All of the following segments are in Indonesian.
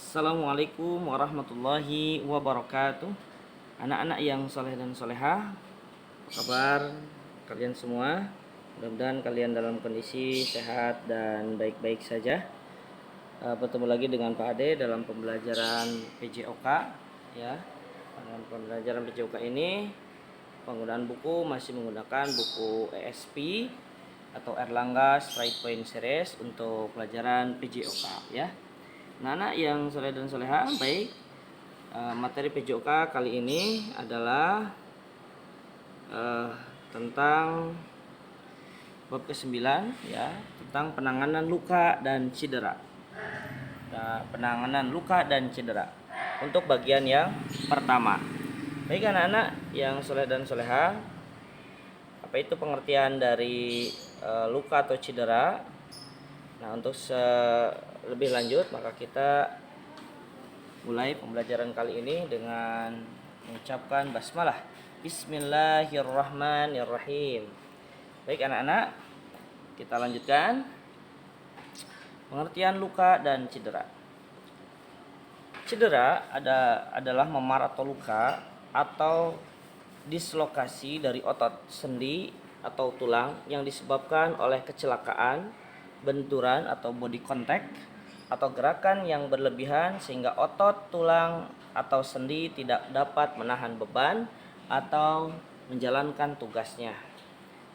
Assalamualaikum warahmatullahi wabarakatuh. Anak-anak yang soleh dan solehah, apa kabar kalian semua? Mudah-mudahan kalian dalam kondisi sehat dan baik-baik saja. Bertemu lagi dengan Pak Ade dalam pembelajaran PJOK, ya. Dalam pembelajaran PJOK ini penggunaan buku masih menggunakan buku ESP atau Erlangga Straight Point Series untuk pelajaran PJOK, ya. Nah, anak yang soleh dan soleha, baik, materi PJOK kali ini adalah tentang bab ke-9, ya, tentang penanganan luka dan cedera. Nah, penanganan luka dan cedera untuk bagian yang pertama. Baik anak-anak yang soleh dan soleha, apa itu pengertian dari luka atau cedera? Nah, untuk lebih lanjut maka kita mulai pembelajaran kali ini dengan mengucapkan basmalah. Bismillahirrahmanirrahim. Baik anak-anak, kita lanjutkan pengertian luka dan cedera. Cedera adalah memar atau luka atau dislokasi dari otot sendi atau tulang yang disebabkan oleh kecelakaan, benturan atau body contact, atau gerakan yang berlebihan sehingga otot, tulang, atau sendi tidak dapat menahan beban atau menjalankan tugasnya.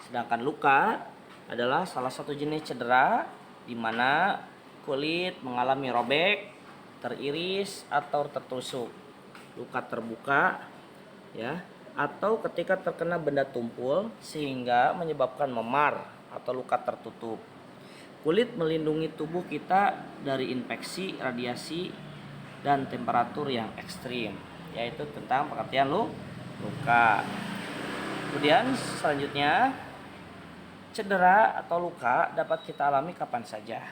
Sedangkan luka adalah salah satu jenis cedera di mana kulit mengalami robek, teriris, atau tertusuk. Luka terbuka, ya, atau ketika terkena benda tumpul sehingga menyebabkan memar atau luka tertutup. Kulit melindungi tubuh kita dari infeksi, radiasi, dan temperatur yang ekstrim, yaitu tentang pengertian luka. Kemudian selanjutnya, cedera atau luka dapat kita alami kapan saja.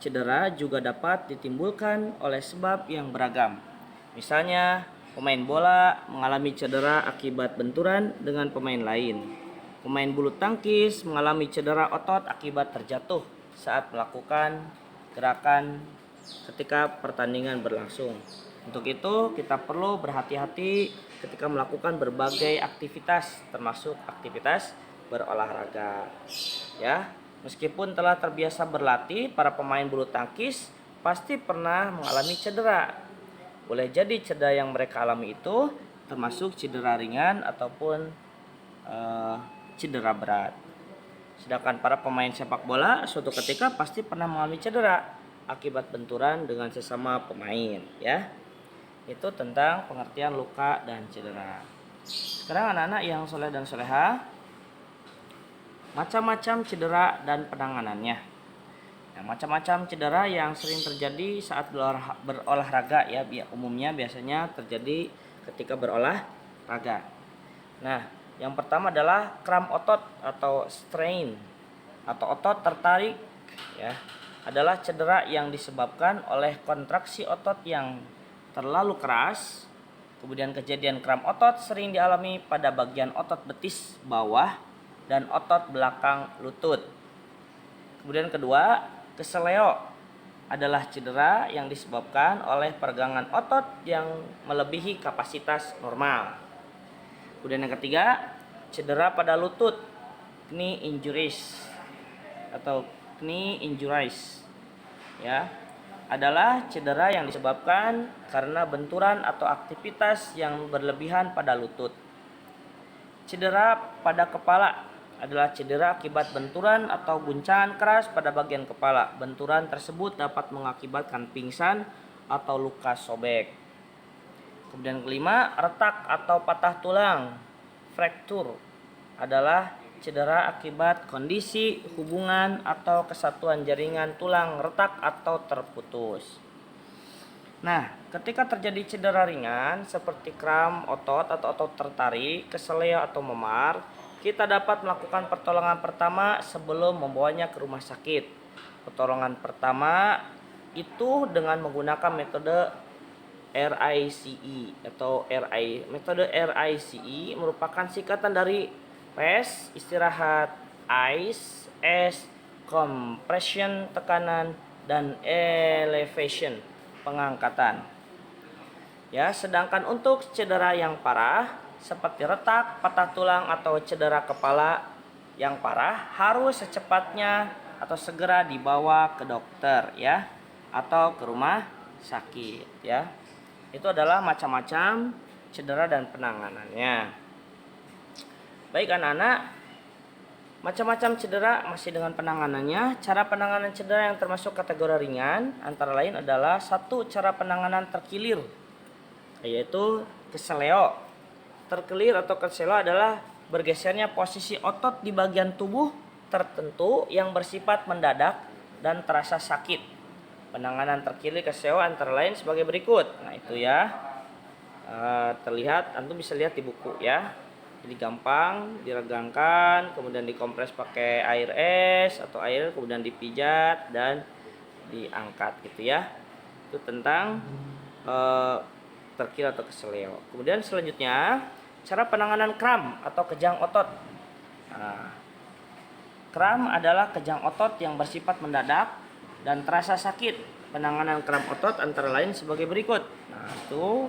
Cedera juga dapat ditimbulkan oleh sebab yang beragam. Misalnya, pemain bola mengalami cedera akibat benturan dengan pemain lain. Pemain bulu tangkis mengalami cedera otot akibat terjatuh saat melakukan gerakan ketika pertandingan berlangsung. Untuk itu, kita perlu berhati-hati ketika melakukan berbagai aktivitas, termasuk aktivitas berolahraga. Ya, meskipun telah terbiasa berlatih, para pemain bulu tangkis pasti pernah mengalami cedera. Boleh jadi cedera yang mereka alami itu termasuk cedera ringan ataupun cedera berat. Sedangkan para pemain sepak bola suatu ketika pasti pernah mengalami cedera akibat benturan dengan sesama pemain, ya. Itu tentang pengertian luka dan cedera. Sekarang anak-anak yang soleh dan soleha, macam-macam cedera dan penanganannya. Nah, macam-macam cedera yang sering terjadi saat berolahraga, ya, umumnya biasanya terjadi ketika berolahraga. Nah, yang pertama adalah kram otot atau strain atau otot tertarik, ya. Adalah cedera yang disebabkan oleh kontraksi otot yang terlalu keras. Kemudian kejadian kram otot sering dialami pada bagian otot betis bawah dan otot belakang lutut. Kemudian kedua, keseleo adalah cedera yang disebabkan oleh peregangan otot yang melebihi kapasitas normal. Kemudian yang ketiga, cedera pada lutut, knee injuries atau knee injuries, ya, adalah cedera yang disebabkan karena benturan atau aktivitas yang berlebihan pada lutut. Cedera pada kepala adalah cedera akibat benturan atau guncangan keras pada bagian kepala. Benturan tersebut dapat mengakibatkan pingsan atau luka sobek. Kemudian kelima, retak atau patah tulang, fracture, adalah cedera akibat kondisi hubungan atau kesatuan jaringan tulang retak atau terputus. Nah, ketika terjadi cedera ringan seperti kram otot atau otot tertarik, keseleo atau memar, kita dapat melakukan pertolongan pertama sebelum membawanya ke rumah sakit. Pertolongan pertama itu dengan menggunakan metode RICE atau metode RICE merupakan singkatan dari rest, istirahat, ice, compression, tekanan, dan elevation. pengangkatan. Ya, sedangkan untuk cedera yang parah seperti retak, patah tulang atau cedera kepala yang parah harus secepatnya atau segera dibawa ke dokter ya atau ke rumah sakit ya. Itu adalah macam-macam cedera dan penanganannya. Baik anak-anak, macam-macam cedera masih dengan penanganannya. Cara penanganan cedera yang termasuk kategori ringan antara lain adalah satu, cara penanganan terkilir, yaitu keseleo. Terkilir atau keseleo adalah bergesernya posisi otot di bagian tubuh tertentu yang bersifat mendadak dan terasa sakit. Penanganan terkilir keseleo antara lain sebagai berikut. Nah itu ya, terlihat, antum bisa lihat di buku ya. Jadi gampang diregangkan, kemudian dikompres pakai air es atau air, kemudian dipijat dan diangkat gitu ya. Itu tentang terkilir atau keseleo. Kemudian selanjutnya cara penanganan kram atau kejang otot. Nah, kram adalah kejang otot yang bersifat mendadak dan terasa sakit. Penanganan kram otot antara lain sebagai berikut. Nah itu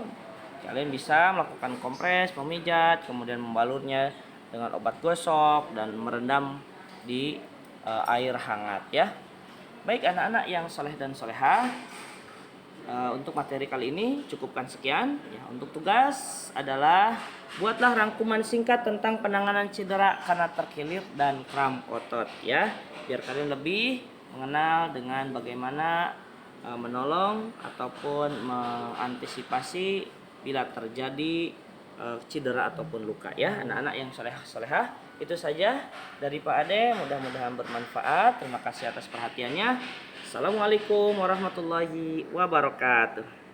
kalian bisa melakukan kompres, memijat, kemudian membalurnya dengan obat gosok dan merendam di air hangat ya. Baik anak-anak yang soleh dan solehah, untuk materi kali ini cukupkan sekian ya. Untuk tugas adalah buatlah rangkuman singkat tentang penanganan cedera karena terkilir dan kram otot ya, biar kalian lebih mengenal dengan bagaimana menolong ataupun mengantisipasi bila terjadi cedera ataupun luka ya anak-anak yang soleh-solehah. Itu saja dari Pak Ade, mudah-mudahan bermanfaat. Terima kasih atas perhatiannya. Assalamualaikum warahmatullahi wabarakatuh.